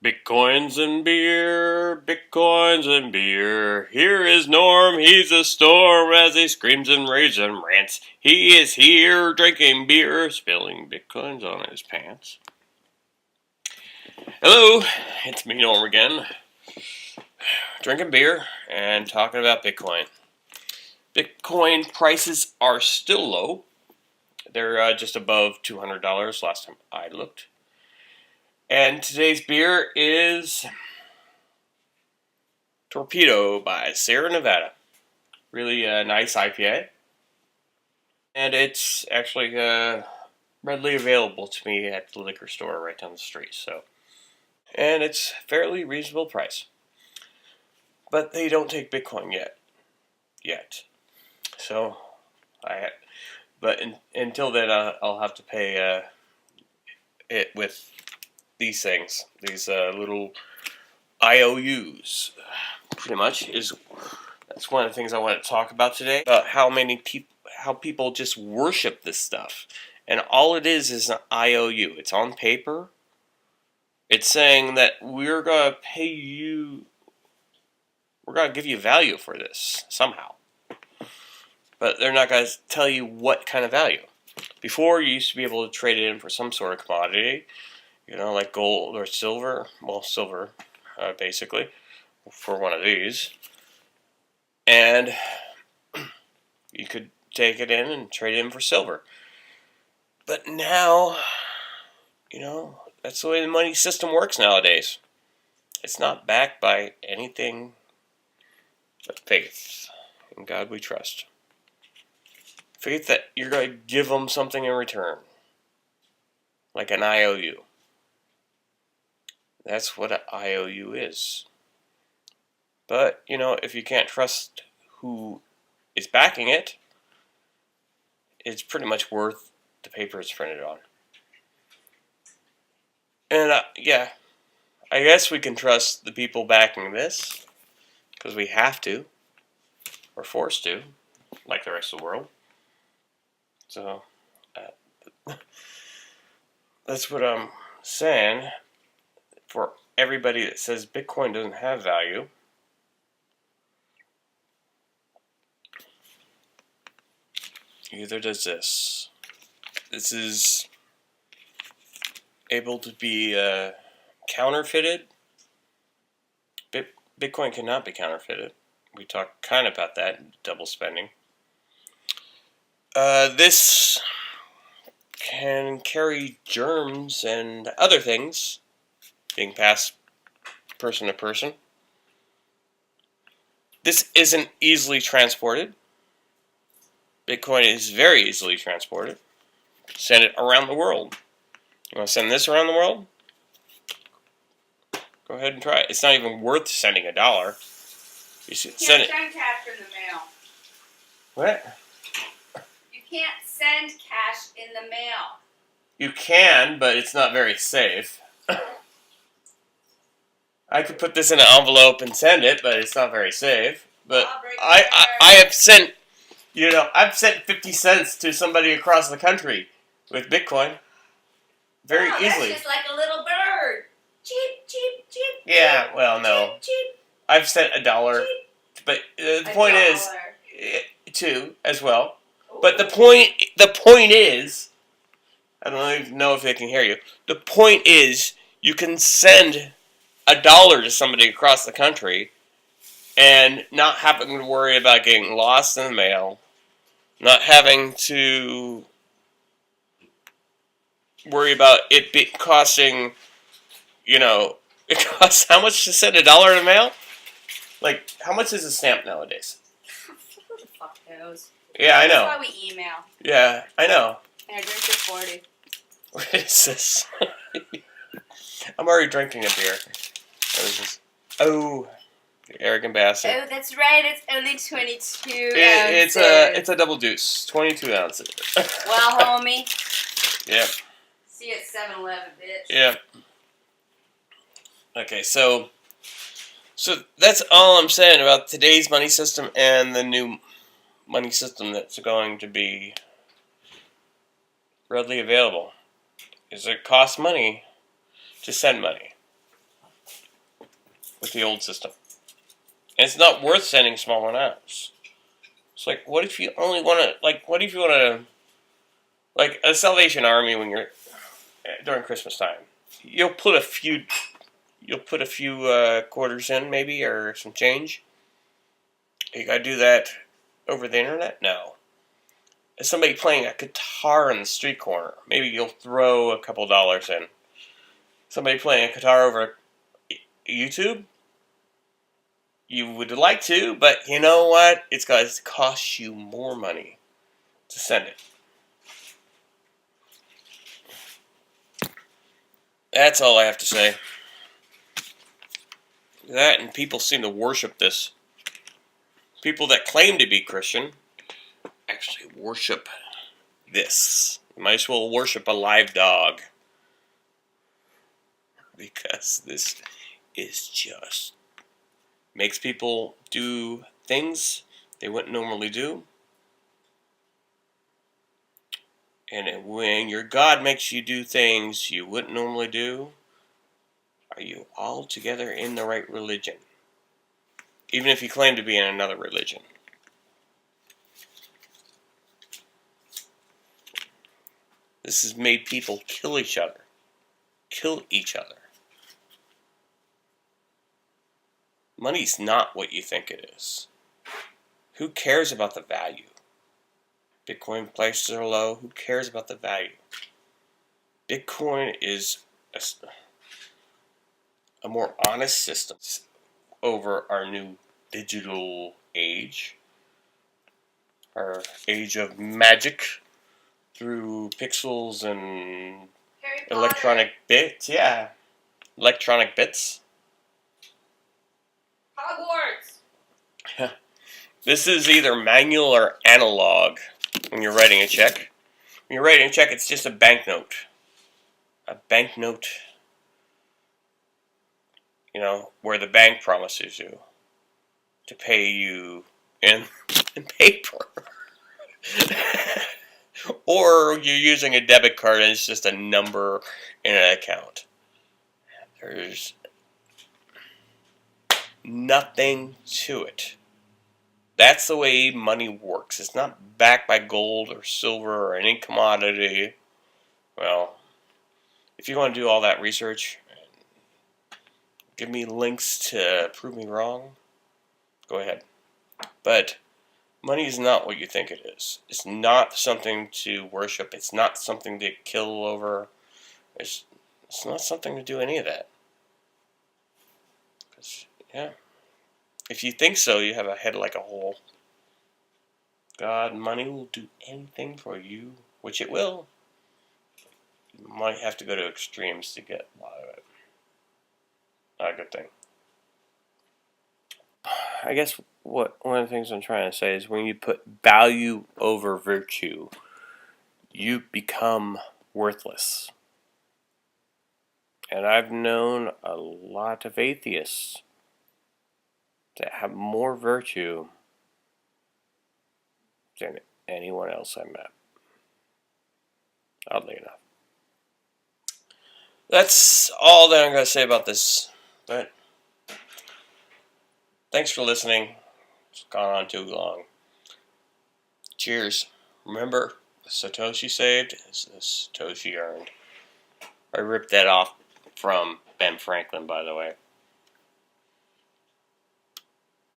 Bitcoins and beer, bitcoins and beer. Here is Norm, he's a storm as he screams and rages and rants. He is here drinking beer, spilling bitcoins on his pants. Hello, it's me, Norm, again. Drinking beer and talking about Bitcoin. Bitcoin prices are still low. They're just above $200 last time I looked. And today's beer is Torpedo by Sierra Nevada. Really nice IPA. And it's actually readily available to me at the liquor store right down the street. And it's fairly reasonable price. But they don't take Bitcoin yet. So until then, I'll have to pay it with these things, these little IOUs. Pretty much that's one of the things I want to talk about today. About how people just worship this stuff, and all it is an IOU. It's on paper. It's saying that we're gonna pay you. We're gonna give you value for this somehow, but they're not gonna tell you what kind of value. Before, you used to be able to trade it in for some sort of commodity, like gold or silver. Well, silver, basically, for one of these. And you could take it in and trade it in for silver. But now, that's the way the money system works nowadays. It's not backed by anything but faith. In God we trust. Faith that you're going to give them something in return. Like an IOU. That's what an IOU is. But, if you can't trust who is backing it, it's pretty much worth the paper it's printed on. And, I guess we can trust the people backing this, because we have to. We're forced to, like the rest of the world. So, that's what I'm saying. For everybody that says Bitcoin doesn't have value, either does this. This is able to be counterfeited. Bitcoin cannot be counterfeited. We talked kind of about that, double spending. This can carry germs and other things being passed person to person. This isn't easily transported. Bitcoin is very easily transported. Send it around the world. You want to send this around the world? Go ahead and try it. It's not even worth sending $1. You should send it. You can't send cash in the mail. What? You can't send cash in the mail. You can, but it's not very safe. I could put this in an envelope and send it, but it's not very safe. But I have sent, I've sent 50 cents to somebody across the country with Bitcoin. Very easily. That's just like a little bird. Cheep, cheep, cheep. Yeah, well, no. Cheep, cheep. I've sent $1, but the point is, $2 as well. Ooh. But the point is, I don't even know if they can hear you. The point is, you can send $1 to somebody across the country and not having to worry about getting lost in the mail, not having to worry about it costing, it costs how much to send $1 in the mail? Like, how much is a stamp nowadays? Who the fuck knows? Yeah, I know. That's why we email. Yeah, I know. And I drink to 40. What is this? I'm already drinking a beer. The arrogant bastard. Oh, that's right. It's only 22 ounces. It's a double deuce. 22 ounces. Well, homie. Yep. See you at 7-Eleven, bitch. Yep. Okay, so that's all I'm saying about today's money system and the new money system that's going to be readily available. Is it costs money to send money. with the old system. And it's not worth sending small amounts. It's like, what if you only want to, what if you want to, a Salvation Army when you're, during Christmas time, you'll put a few quarters in, maybe, or some change. You gotta do that over the internet? No. As somebody playing a guitar in the street corner, maybe you'll throw a couple dollars in. Somebody playing a guitar over YouTube? You would like to, but you know what? It's going to cost you more money to send it. That's all I have to say. That, and people seem to worship this. People that claim to be Christian actually worship this. You might as well worship a live dog. Because this is just makes people do things they wouldn't normally do. And when your God makes you do things you wouldn't normally do, are you altogether in the right religion? Even if you claim to be in another religion. This has made people kill each other. Kill each other. Money's not what you think it is. Who cares about the value? Bitcoin prices are low. Who cares about the value? Bitcoin is a more honest system over our new digital age. Our age of magic through pixels and electronic bits. Yeah. Electronic bits. Hogwarts. This is either manual or analog when you're writing a check. When you're writing a check, it's just a banknote. A banknote, where the bank promises you to pay you in paper. Or you're using a debit card and it's just a number in an account. There's nothing to it. That's the way money works. It's not backed by gold or silver or any commodity. Well, if you want to do all that research, give me links to prove me wrong, go ahead. But money is not what you think it is. It's not something to worship. It's not something to kill over. It's not something to do any of that. Yeah. If you think so, you have a head like a hole. God, money will do anything for you, which it will. You might have to go to extremes to get a lot of it. Not a good thing. I guess one of the things I'm trying to say is when you put value over virtue, you become worthless. And I've known a lot of atheists that have more virtue than anyone else I met. Oddly enough. That's all that I'm going to say about this. But thanks for listening. It's gone on too long. Cheers. Remember, the Satoshi saved is the Satoshi earned. I ripped that off from Ben Franklin, by the way.